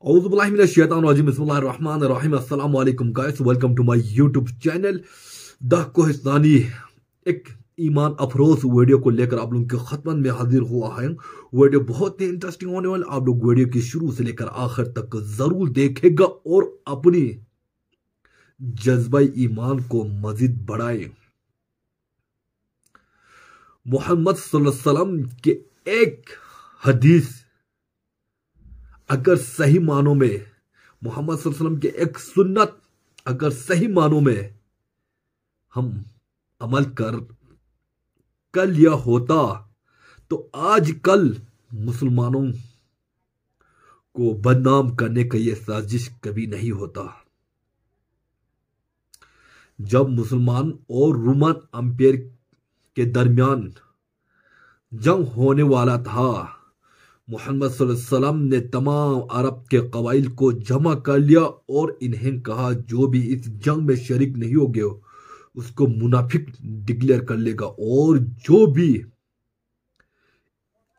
Auzubillahiminash-shaytanir-rajim. Bismillahir-rahmanir-rahim. Assalamu alaikum guys. Welcome to my YouTube channel. The Kohistani एक ईमान Afroz video को लेकर आप लोगों के खतमन में हाजिर हुआ है। वीडियो बहुत ही इंटरेस्टिंग होने वाला, आप लोग वीडियो की शुरू से लेकर आखिर तक जरूर देखेगा और अपनी जज्बा ईमान को मजीद बढ़ाए। मोहम्मद सल्लल्लाहु अलैहि वसल्लम के एक हदीस अगर सही मानों में, मोहम्मद सल्लल्लाहु अलैहि वसल्लम के एक सुन्नत अगर सही मानों में हम अमल कर लिया होता तो आज कल मुसलमानों को बदनाम करने का यह साजिश कभी नहीं होता। जब मुसलमान और रोमन एम्पायर के दरमियान जंग होने वाला था, मोहम्मद सल्लल्लाहु अलैहि वसल्लम ने तमाम अरब के कबाइल को जमा कर लिया और इन्हें कहा जो भी इस जंग में शरीक नहीं हो गए उसको मुनाफिक डिक्लेयर कर लेगा, और जो भी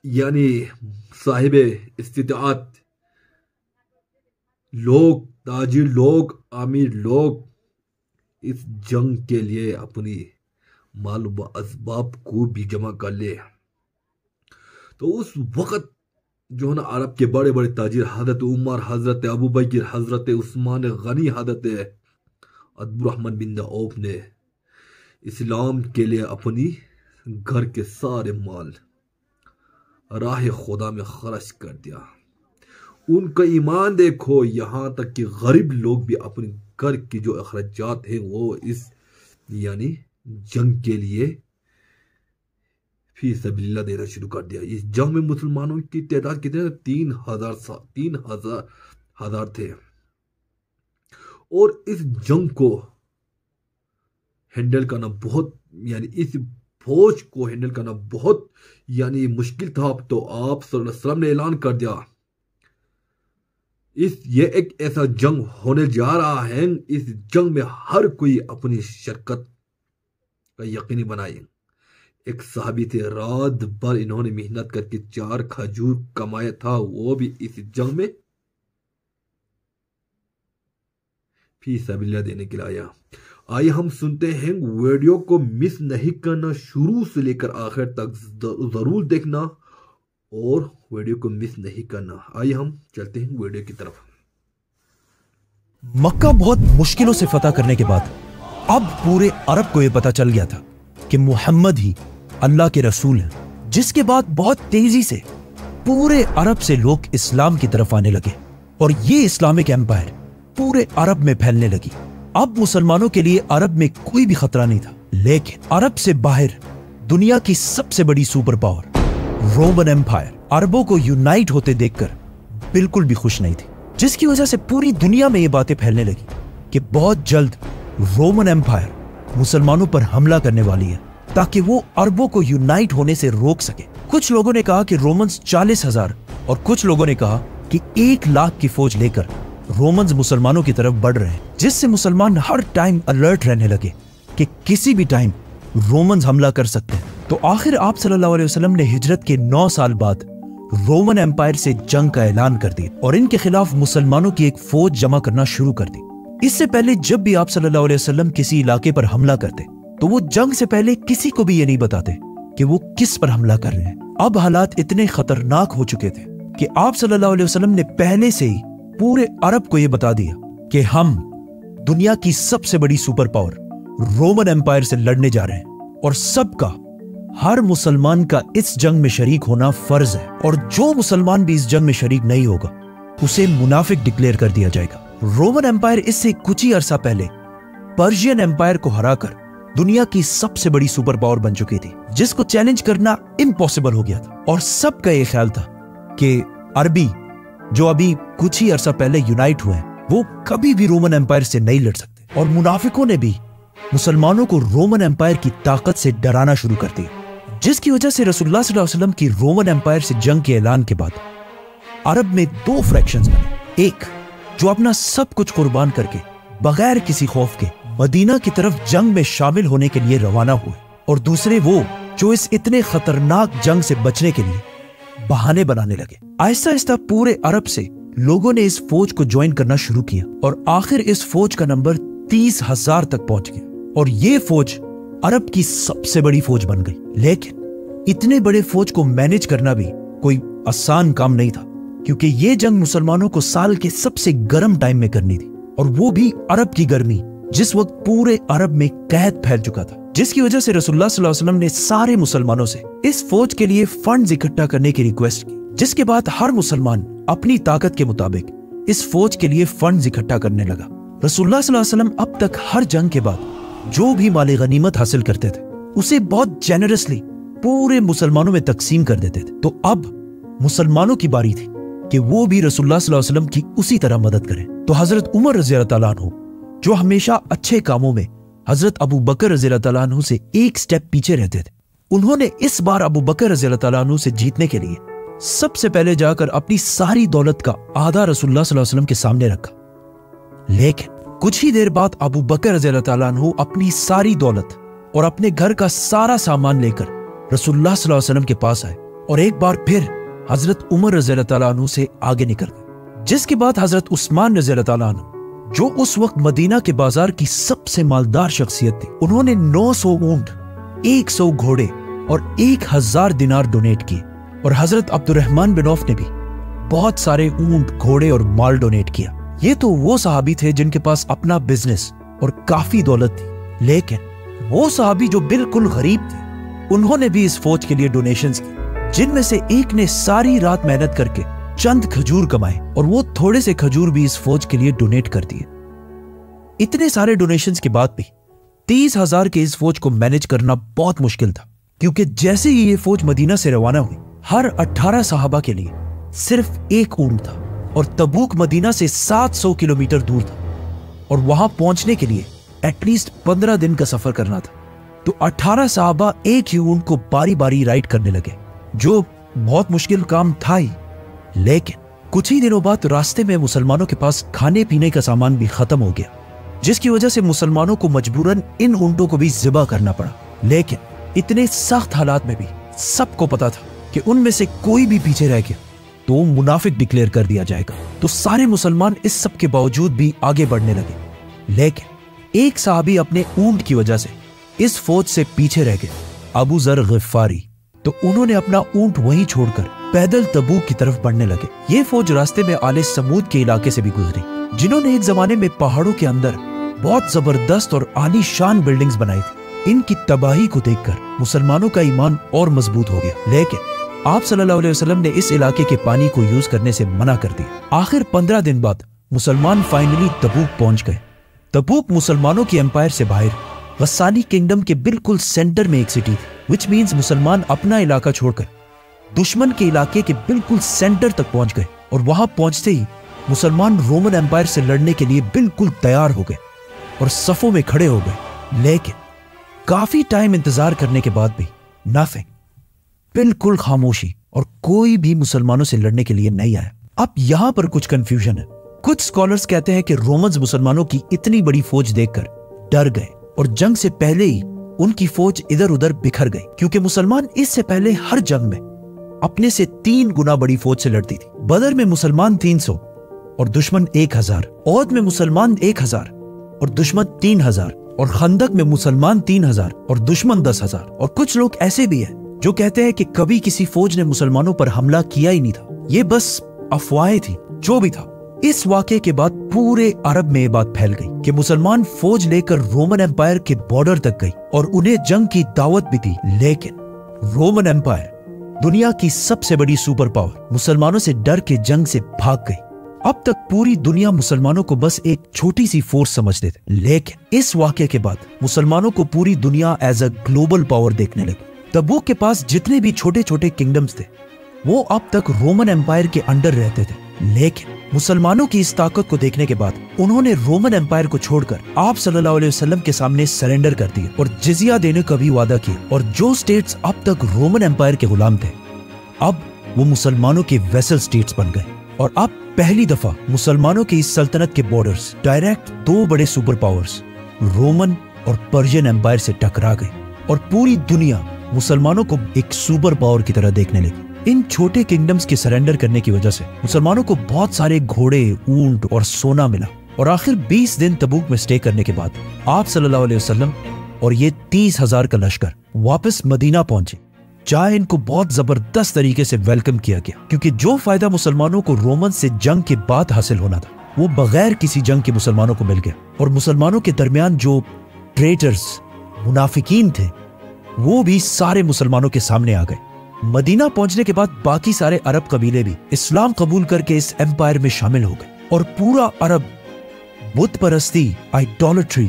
यानी साहिब इस्तिताअत लोग, ताजिर लोग, आमिर लोग इस जंग के लिए अपनी मालूम असबाब को भी जमा कर ले। तो उस वक्त जो है ना अरब के बड़े बड़े ताजिर हजरत उमर, हजरत अबू बकर, हजरत उस्मान गनी, हजरत अब्दुर्रहमान बिन औफ ने इस्लाम के लिए अपनी घर के सारे माल राह खुदा में खर्च कर दिया। उनका ईमान देखो, यहाँ तक कि गरीब लोग भी अपने घर की जो अखराजात हैं वो इस यानी जंग के लिए फी सबीलिल्लाह देना शुरू कर दिया। इस जंग में मुसलमानों की तादाद कितने? 3,000 थे। और इस जंग को हैंडल करना बहुत यानी इस फौज को हैंडल करना बहुत यानी मुश्किल था। तो आप सल्लल्लाहु अलैहि वसल्लम ने ऐलान कर दिया ये एक ऐसा जंग होने जा रहा है, इस जंग में हर कोई अपनी शिरकत का यकीनी बनाए। एक साहबी थे, रात भर इन्होंने मेहनत करके 4 खजूर कमाया था, वो भी इस जंग में फी सबीलिल्लाह देने के लिए आया। आइए हम सुनते हैं, वीडियो को मिस नहीं करना, शुरू से लेकर आखिर तक जरूर देखना और वीडियो को मिस नहीं करना। आइए हम चलते हैं वीडियो की तरफ। मक्का बहुत मुश्किलों से फतह करने के बाद अब पूरे अरब को यह पता चल गया था कि मुहम्मद ही अल्लाह के रसूल हैं, जिसके बाद बहुत तेजी से पूरे अरब से लोग इस्लाम की तरफ आने लगे और ये इस्लामिक एम्पायर पूरे अरब में फैलने लगी। अब मुसलमानों के लिए अरब में कोई भी खतरा नहीं था, लेकिन अरब से बाहर दुनिया की सबसे बड़ी सुपर पावर रोमन एम्पायर अरबों को यूनाइट होते देखकर बिल्कुल भी खुश नहीं थी, जिसकी वजह से पूरी दुनिया में ये बातें फैलने लगी कि बहुत जल्द रोमन एम्पायर मुसलमानों पर हमला करने वाली है ताकि वो अरबों को यूनाइट होने से रोक सके। कुछ लोगों ने कहा कि रोमन्स 40,000 और कुछ लोगों ने कहा कि 1 लाख की फौज लेकर रोमन्स मुसलमानों की तरफ बढ़ रहे हैं, जिससे मुसलमान हर टाइम अलर्ट रहने लगे कि किसी भी टाइम रोमन्स हमला कर सकते हैं। तो आखिर आप सल्लल्लाहु अलैहि वसल्लम ने हिजरत के 9 साल बाद रोमन एम्पायर से जंग का ऐलान कर दिया और इनके खिलाफ मुसलमानों की एक फौज जमा करना शुरू कर दी। इससे पहले जब भी आप सल्लल्लाहु अलैहि वसल्लम किसी इलाके पर हमला करते तो वो जंग से पहले किसी को भी ये नहीं बताते कि वो किस पर हमला कर रहे हैं। अब हालात इतने खतरनाक हो चुके थे कि आप सल्लल्लाहु अलैहि वसल्लम ने पहले से ही पूरे अरब को यह बता दिया कि हम दुनिया की सबसे बड़ी सुपर पावर रोमन एम्पायर से लड़ने जा रहे हैं और सबका, हर मुसलमान का इस जंग में शरीक होना फर्ज है, और जो मुसलमान भी इस जंग में शरीक नहीं होगा उसे मुनाफिक डिक्लेयर कर दिया जाएगा। रोमन एम्पायर इससे कुछ ही अरसा पहले पर्शियन एम्पायर को हराकर दुनिया की सबसे बड़ी सुपर पावर बन चुकी थी, जिसको चैलेंज करना इम्पॉसिबल हो गया था। और सबका यह ख्याल था कि अरबी जो अभी कुछ ही अरसा पहले यूनाइट हुए हैं वो कभी भी रोमन एम्पायर से नहीं लड़ सकते। और मुनाफिकों ने भी मुसलमानों को रोमन एम्पायर की ताकत से डराना शुरू कर दिया, जिसकी वजह से रसूलुल्लाह सल्लल्लाहु अलैहि वसल्लम की रोमन एम्पायर से जंग के ऐलान के बाद अरब में 2 फ्रैक्शंस बने। एक जो अपना सब कुछ कुर्बान करके बगैर किसी खौफ के मदीना की तरफ जंग में शामिल होने के लिए रवाना हुए, और दूसरे वो जो इस इतने खतरनाक जंग से बचने के लिए बहाने बनाने लगे। आहिस्ता आहिस्ता पूरे अरब से लोगों ने इस फौज को ज्वाइन करना शुरू किया और आखिर इस फौज का नंबर 30,000 तक पहुंच गया और ये फौज अरब की सबसे बड़ी फौज बन गई। लेकिन इतने बड़े फौज को मैनेज करना भी कोई आसान काम नहीं था, क्योंकि ये जंग मुसलमानों को साल के सबसे गर्म टाइम में करनी थी, और वो भी अरब की गर्मी, जिस वक्त पूरे अरब में कहत फैल चुका था, जिसकी वजह से रसूलुल्लाह सल्लल्लाहु अलैहि वसल्लम ने सारे मुसलमानों से इस फौज के लिए फंड्स इकट्ठा करने की रिक्वेस्ट की, जिसके बाद हर मुसलमान अपनी ताकत के मुताबिक इस फौज के लिए फंड्स इकट्ठा करने लगा। रसूलुल्लाह सल्लल्लाहु अलैहि वसल्लम अब तक हर जंग के बाद जो भी माले गनीमत हासिल करते थे उसे बहुत जेनरसली पूरे मुसलमानों में तकसीम कर देते थे। तो अब मुसलमानों की बारी थी कि वो भी रसूलुल्लाह सल्लल्लाहु अलैहि वसल्लम की उसी तरह मदद करें। तो हजरत उमर रज़ी अल्लाह तआला अन्हु, जो हमेशा अच्छे कामों में हजरत अबू बकर रज़ी अल्लाह तआला अन्हु से एक स्टेप पीछे रहते थे, उन्होंने इस बार अबू बकर रज़ी अल्लाह तआला अन्हु से जीतने के लिए सबसे पहले जाकर अपनी सारी दौलत का आधा रसूलुल्लाह सल्लल्लाहु अलैहि वसल्लम के सामने रखा। लेकिन कुछ ही देर बाद अबू बकर रज़ी अल्लाह तआला अन्हु अपनी सारी दौलत और अपने घर का सारा सामान लेकर रसूलुल्लाह सल्लल्लाहु अलैहि वसल्लम के पास आए और एक बार फिर हजरत उमर रज़ी अल्लाह तआला अन्हु से आगे निकल गए, जिसके बाद हजरत उस्मान रज़ी अल्लाह तआला अन्हु, जो उस वक्त मदीना के बाजार की सबसे मालदार शख्सियत थी, उन्होंने 900 ऊंट, 100 घोड़े और 1000 दिनार डोनेट किए, और हजरत अब्दुर्रहमान बिन औफ ने भी बहुत सारे ऊंट, घोड़े और माल डोनेट किया। ये तो वो सहाबी थे जिनके पास अपना बिजनेस और काफी दौलत थी, लेकिन वो सहाबी जो बिल्कुल गरीब थे, उन्होंने भी इस फौज के लिए डोनेशंस की, जिनमें से एक ने सारी रात मेहनत करके चंद खजूर कमाए और वो थोड़े से खजूर भी इस फौज के लिए डोनेट कर दिए। इतने सारे डोनेशंस के बाद भी 30,000 के इस फौज को मैनेज करना बहुत मुश्किल था, क्योंकि जैसे ही ये फौज मदीना से रवाना हुई, हर 18 सहाबा के लिए सिर्फ एक ऊंट था, और तबूक मदीना से 700 किलोमीटर दूर था, और वहां पहुंचने के लिए एटलीस्ट 15 दिन का सफर करना था। तो 18 सहाबा एक ही ऊंट को बारी बारी राइड करने लगे, जो बहुत मुश्किल काम था ही। लेकिन कुछ ही दिनों बाद रास्ते में मुसलमानों के पास खाने पीने का सामान भी खत्म हो गया, जिसकी वजह से मुसलमानों को मजबूरन इन ऊंटों को भी ज़िबा करना पड़ा। लेकिन इतने सख्त हालात में भी सबको पता था कि उनमें से कोई भी पीछे रह गया तो मुनाफिक डिक्लेयर कर दिया जाएगा। तो सारे मुसलमान इस सब के बावजूद भी आगे बढ़ने लगे, लेकिन एक साहबी अपने ऊंट की वजह से इस फौज से पीछे रह गए, अबू ज़र ग़िफ़ारी। तो उन्होंने अपना ऊंट वहीं छोड़कर पैदल तबूक की तरफ बढ़ने लगे। ये फौज रास्ते में आले समूद के इलाके से भी गुजरी, जिन्होंने एक जमाने में पहाड़ों के अंदर बहुत जबरदस्त और आलीशान बिल्डिंग्स बनाई थी। इनकी तबाही को देखकर मुसलमानों का ईमान और मजबूत हो गया, लेकिन आप सल्लल्लाहु अलैहि वसल्लम ने इस इलाके के पानी को यूज करने से मना कर दिया। आखिर 15 दिन बाद मुसलमान फाइनली तबूक पहुंच गए। तबूक मुसलमानों की एम्पायर से बाहर गस्सानी किंगडम के बिल्कुल सेंटर में एक सिटी थी, विच मीन्स मुसलमान अपना इलाका छोड़कर दुश्मन के इलाके के बिल्कुल सेंटर तक पहुंच गए, और वहां पहुंचते ही मुसलमान रोमन एम्पायर से लड़ने के लिए बिल्कुल तैयार हो गए और सफों में खड़े हो गए। लेकिन काफी टाइम इंतजार करने के बाद भी नथिंग, बिल्कुल खामोशी, और कोई भी मुसलमानों से लड़ने के लिए नहीं आया। अब यहां पर कुछ कंफ्यूजन है। कुछ स्कॉलर्स कहते हैं कि रोमन्स मुसलमानों की इतनी बड़ी फौज देखकर डर गए और जंग से पहले ही उनकी फौज इधर उधर बिखर गई, क्योंकि मुसलमान इससे पहले हर जंग में अपने से 3 गुना बड़ी फौज से लड़ती थी। बदर में मुसलमान 300 और दुश्मन 1000, औद में मुसलमान 1000 और दुश्मन 3000, और खंदक में मुसलमान 3000 और दुश्मन 10,000। और कुछ लोग ऐसे भी हैं जो कहते हैं कि कभी किसी फौज ने मुसलमानों पर हमला किया ही नहीं था, ये बस अफवाहें थी। जो भी था, इस वाक़े के बाद पूरे अरब में ये बात फैल गई कि मुसलमान फौज लेकर रोमन एम्पायर के बॉर्डर तक गई और उन्हें जंग की दावत भी दी। लेकिन रोमन एम्पायर, दुनिया की सबसे बड़ी सुपर पावर, मुसलमानों से डर के जंग से भाग गई। अब तक पूरी दुनिया मुसलमानों को बस एक छोटी सी फोर्स समझते थे, लेकिन इस वाक़े के बाद मुसलमानों को पूरी दुनिया एज अ ग्लोबल पावर देखने लगी। तबूक के पास जितने भी छोटे छोटे किंगडम्स थे, वो अब तक रोमन एम्पायर के अंडर रहते थे। लेकिन मुसलमानों की इस ताकत को देखने के बाद उन्होंने रोमन एम्पायर को छोड़कर आप सल्लल्लाहु अलैहि वसल्लम के सामने सरेंडर कर दिया और जिजिया देने का भी वादा किया। और जो स्टेट्स अब तक रोमन एम्पायर के गुलाम थे, अब वो मुसलमानों के वेसल स्टेट्स बन गए। और अब पहली दफा मुसलमानों की इस सल्तनत के बॉर्डर्स डायरेक्ट 2 बड़े सुपर पावर्स रोमन और पर्शियन एम्पायर से टकरा गए और पूरी दुनिया मुसलमानों को एक सुपर पावर की तरह देखने लगी। इन छोटे किंगडम्स के सरेंडर करने की वजह से मुसलमानों को बहुत सारे घोड़े, ऊंट और सोना मिला और आखिर 20 दिन तबूक में स्टे करने के बाद आप सल्लल्लाहु अलैहि वसल्लम और ये 30,000 का लश्कर वापस मदीना पहुंचे, जहां इनको बहुत जबरदस्त तरीके से वेलकम किया गया, क्योंकि जो फायदा मुसलमानों को रोमन से जंग के बाद हासिल होना था वो बगैर किसी जंग के मुसलमानों को मिल गया। और मुसलमानों के दरमियान जो ट्रेटर्स, मुनाफिकीन थे, वो भी सारे मुसलमानों के सामने आ गए। मदीना पहुंचने के बाद बाकी सारे अरब कबीले भी इस्लाम कबूल करके इस एम्पायर में शामिल हो गए और पूरा अरब बुत परस्ती, आइडोलेट्री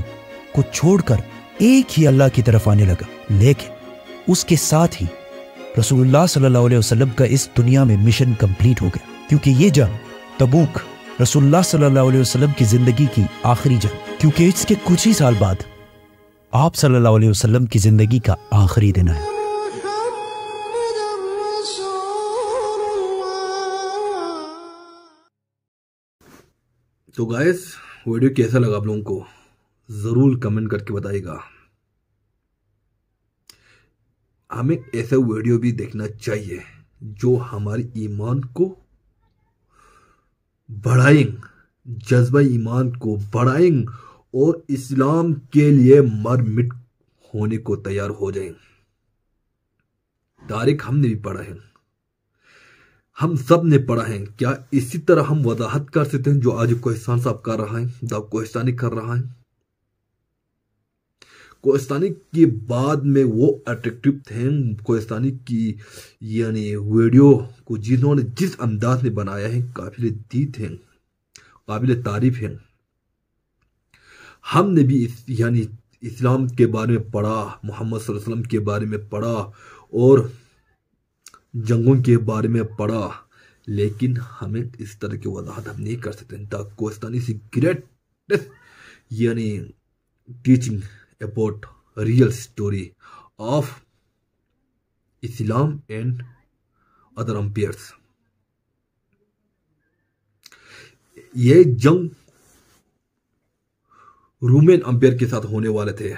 को छोड़कर एक ही अल्लाह की तरफ आने लगा। लेकिन उसके साथ ही रसूलुल्लाह सल्लल्लाहु अलैहि वसल्लम का इस दुनिया में मिशन कंप्लीट हो गया, क्योंकि ये जंग तबूक रसूलुल्लाह सल्लल्लाहु अलैहि वसल्लम की जिंदगी की आखिरी जंग, क्योंकि इसके कुछ ही साल बाद आप सल्लल्लाहु अलैहि वसल्लम की जिंदगी का आखिरी दिन है। तो गाइस, वीडियो कैसा लगा आप लोगों को जरूर कमेंट करके बताइएगा। हमें ऐसा वीडियो भी देखना चाहिए जो हमारे ईमान को बढ़ाएं, जज्बा ईमान को बढ़ाएं और इस्लाम के लिए मर मिट होने को तैयार हो जाएं। तारीख हमने भी पढ़ा है, हम सब ने पढ़ा है। क्या इसी तरह हम वजाहत कर सकते हैं जो आज कोहिस्तान साहब कर रहा है, दाऊद कोहिस्तानी कर रहा है? कोहिस्तानी के बाद में वो अट्रैक्टिव थे, कोहिस्तानी की यानी वीडियो को जिन्होंने जिस अंदाज में बनाया है काबिल दीद है, काबिल तारीफ है। हमने भी यानी इस्लाम के बारे में पढ़ा, मोहम्मद सल्लल्लाहु अलैहि वसल्लम के बारे में पढ़ा और जंगों के बारे में पढ़ा, लेकिन हमें इस तरह की वजाहत हम नहीं कर सकते। द कोहिस्तानी से ग्रेटेस्ट यानी teaching about real story of Islam and other umpires. ये जंग रोमन अम्पायर के साथ होने वाले थे।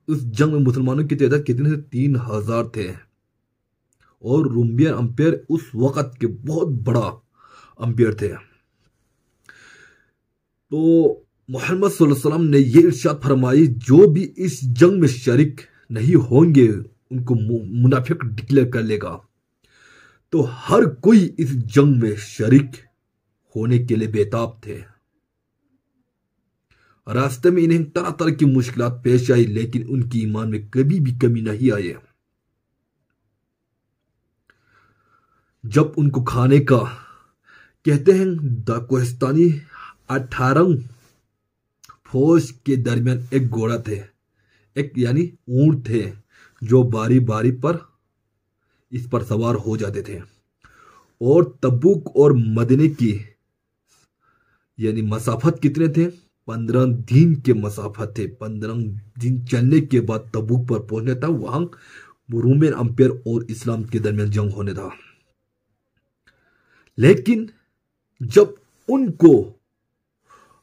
उस जंग में मुसलमानों की तादाद कितने थे? 3,000 थे और रोमन अम्पायर उस वक़्त के बहुत बड़ा अम्पायर थे। तो मोहम्मद सल्लल्लाहु अलैहि वसल्लम ने ये इरशाद फरमाई, जो भी इस जंग में शरीक नहीं होंगे उनको मुनाफिक डिक्लेयर कर लेगा। तो हर कोई इस जंग में शरीक होने के लिए बेताब थे। रास्ते में इन्हें तरह तरह की मुश्किलात पेश आई, लेकिन उनकी ईमान में कभी भी कमी नहीं आई। जब उनको खाने का कहते हैं, द कोहिस्तानी 18 फौज के दरमियान एक घोड़ा थे, एक यानी ऊंट थे जो बारी बारी पर इस पर सवार हो जाते थे। और तबूक और मदीने की यानी मसाफत कितने थे? 15 दिन के मसाफत थे। 15 दिन चलने के बाद तबूक पर पहुंचने था। वहां रोमन अम्पायर और इस्लाम के दरमियान जंग होने था। लेकिन जब उनको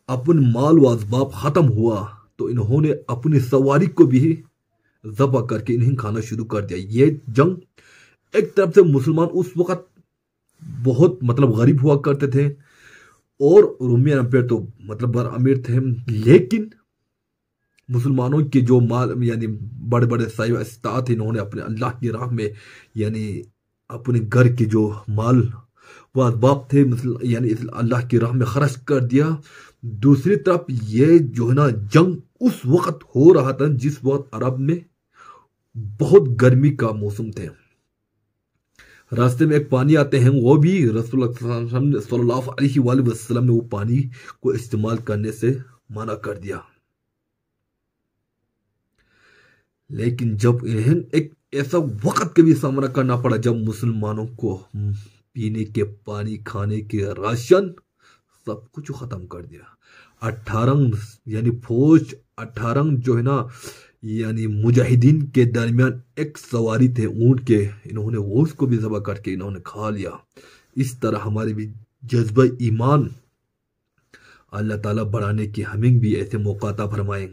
अपन माल व असबाब खत्म हुआ तो इन्होंने अपनी सवारी को भी ज़बह करके इन्हें खाना शुरू कर दिया। ये जंग एक तरफ से मुसलमान उस वक्त बहुत गरीब हुआ करते थे और रोमन अम्पायर तो बड़ा अमीर थे, लेकिन मुसलमानों के जो माल यानी बड़े बड़े साहिब इस्तात थे, इन्होंने अपने अल्लाह की राह में यानी अपने घर के जो माल व असबाब थे यानी अल्लाह की राह में खर्च कर दिया। दूसरी तरफ ये जो है ना जंग उस वक्त हो रहा था जिस वक्त अरब में बहुत गर्मी का मौसम थे। रास्ते में एक पानी आते हैं, वो भी रसूलुल्लाह सल्लल्लाहु अलैहि वसल्लम ने वो पानी को इस्तेमाल करने से मना कर दिया। लेकिन जब इन्हें एक ऐसा वक्त का भी सामना करना पड़ा जब मुसलमानों को पीने के पानी, खाने के राशन सब कुछ खत्म कर दिया। 18 यानी फौज 18 जो है ना यानी मुजाहिदीन के दरमियान एक सवारी थे ऊंट के, इन्होंने वो उसको भी ज़बह करके इन्होंने खा लिया। इस तरह हमारे भी जज्बा ईमान अल्लाह ताला बढ़ाने की हमें भी ऐसे मौका अता फरमाएं।